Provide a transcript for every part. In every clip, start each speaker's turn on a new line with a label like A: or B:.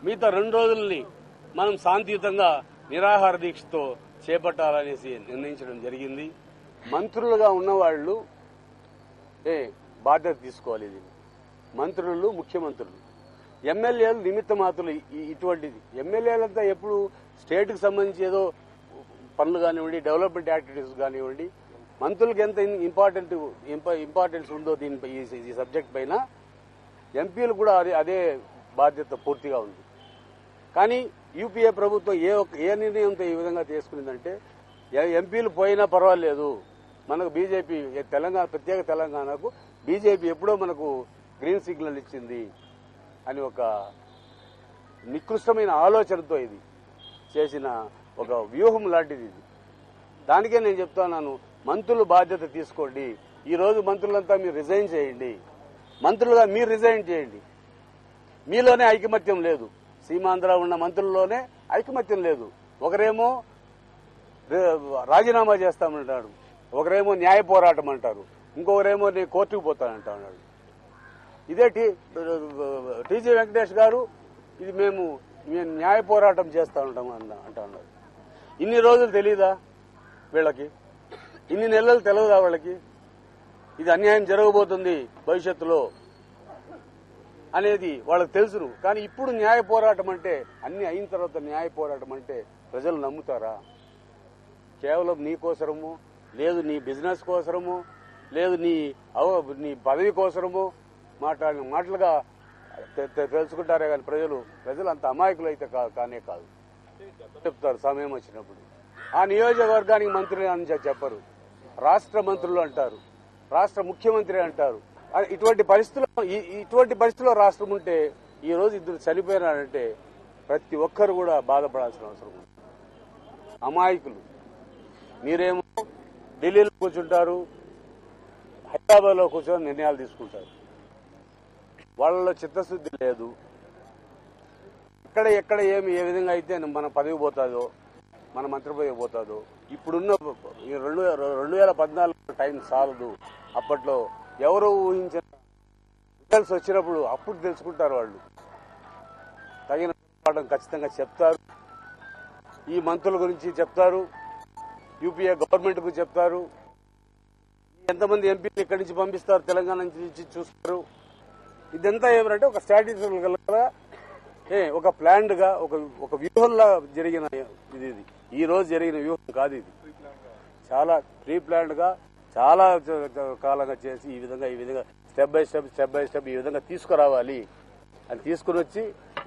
A: మిగతా 2 రోజుల్ని మనం శాంతియుతంగా నిరాహార దీక్షతో చేపట్టాలనేసి నిర్ణయించడం జరిగింది. మంత్రులుగా ఉన్నవాళ్లు బాధ్యత తీసుకోవాలి. ఇది మంత్రులు, ముఖ్యమంత్రులు, ఎమ్మెల్యేలు నిమిత్త మాత్రులు. ఇటువంటిది ఎమ్మెల్యేలంతా ఎప్పుడు స్టేట్కి సంబంధించి ఏదో పనులు కానివ్వండి, డెవలప్మెంట్ యాక్టివిటీస్ కానివ్వండి, మంత్రులకు ఎంత ఇంపార్టెన్స్ ఉందో దీనిపై ఈ సబ్జెక్ట్ పైన ఎంపీలు కూడా అదే బాధ్యత పూర్తిగా ఉంది. కానీ యూపీఏ ప్రభుత్వం ఏ నిర్ణయంతో ఈ విధంగా తీసుకునిందంటే ఎంపీలు పోయినా పర్వాలేదు, మనకు బీజేపీ ప్రత్యేక తెలంగాణకు బీజేపీ ఎప్పుడో మనకు గ్రీన్ సిగ్నల్ ఇచ్చింది అని ఒక నికృష్టమైన ఆలోచనతో ఇది చేసిన ఒక వ్యూహం లాంటిది ఇది. దానికే నేను చెప్తున్నాను, మంత్రులు బాధ్యత తీసుకోండి. ఈ రోజు మంత్రులంతా మీరు రిజైన్ చేయండి. మంత్రులుగా మీరు రిజైన్ చేయండి. మీలోనే ఐకమత్యం లేదు. సీమాంధ్ర ఉన్న మంత్రుల్లోనే ఐకమత్యం లేదు. ఒకరేమో రాజీనామా చేస్తామంటాడు, ఒకరేమో న్యాయ పోరాటం అంటారు, ఇంకొకరేమో నేను కోర్టుకు పోతానంటాడు. ఇదే టీజీ వెంకటేష్ గారు ఇది మేము న్యాయ పోరాటం చేస్తా ఉంటాం అంటున్నారు. ఇన్ని రోజులు తెలీదా వీళ్ళకి? ఇన్ని నెలలు తెలియదా వాళ్ళకి? ఇది అన్యాయం జరగబోతుంది భవిష్యత్తులో అనేది వాళ్ళకి తెలుసును. కానీ ఇప్పుడు న్యాయ పోరాటం అంటే, అన్ని అయిన తర్వాత న్యాయ పోరాటం అంటే ప్రజలు నమ్ముతారా? కేవలం నీ కోసరము, లేదు నీ బిజినెస్ కోసరము, లేదు నీ పదవి కోసరము మాట్లాడిన మాటలుగా తెలుసుకుంటారే కానీ ప్రజలు అంత అమాయకులు అయితే కానే కాదు. చెప్తారు సమయం వచ్చినప్పుడు. ఆ నియోజకవర్గానికి మంత్రి అని చెప్పరు, రాష్ట్ర మంత్రులు అంటారు, రాష్ట్ర ముఖ్యమంత్రి అంటారు. ఇటువంటి పరిస్థితుల్లో రాష్ట్రం ఉంటే ఈ రోజు ఇద్దరు చనిపోయినారంటే ప్రతి ఒక్కరు కూడా బాధపడాల్సిన అవసరం ఉంది. అమాయకులు. మీరేమో ఢిల్లీలో కూర్చుంటారు, హైదరాబాద్ లో కూర్చొని నిర్ణయాలు తీసుకుంటారు. వాళ్ళలో చిత్తశుద్ధి లేదు. ఎక్కడ ఏ విధంగా అయితే మన పదవి పోతుందో, మన మంత్రి పదవి పోతుందో, ఇప్పుడున్న 2014 టైం సాలదు. అప్పట్లో ఎవరో ఊహించిన రిజల్ట్స్ వచ్చినప్పుడు అప్పుడు తెలుసుకుంటారు. వాళ్ళు తగిన పాఠం ఖచ్చితంగా చెప్తారు. ఈ మంత్రుల గురించి చెప్తారు, యూపీఏ గవర్నమెంట్ కు చెప్తారు, ఎంతమంది ఎంపీలు ఇక్కడి నుంచి పంపిస్తారు, తెలంగాణ నుంచి చూస్తారు. ఇదంతా ఏమంటే ఒక స్ట్రాటజీగా, ఒక ప్లాన్డ్ గా, ఒక వ్యూహంలా జరిగిన ఇది. ఈ రోజు జరిగిన వ్యూహం కాదు ఇది. చాలా ప్రీ ప్లాన్డ్ గా, చాలా కాలంగా చేసి ఈ విధంగా స్టెప్ బై స్టెప్ ఈ విధంగా తీసుకురావాలి అని తీసుకుని వచ్చి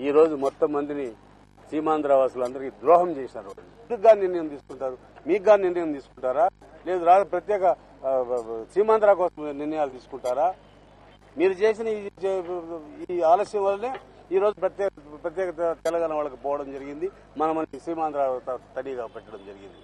A: ఈ రోజు మొత్తం మందిని సీమాంధ్ర వాసులందరికీ ద్రోహం చేసినారు. మీకు గాని నిర్ణయం తీసుకుంటారు, మీకు గాని నిర్ణయం తీసుకుంటారా? లేదు ప్రత్యేక సీమాంధ్ర కోసం నిర్ణయాలు తీసుకుంటారా? మీరు చేసిన ఈ ఆలస్యం వల్లనే ఈ రోజు ప్రత్యేక తెలంగాణ వాళ్ళకి పోవడం జరిగింది. మనం సీమాంధ్ర తడిగా పెట్టడం జరిగింది.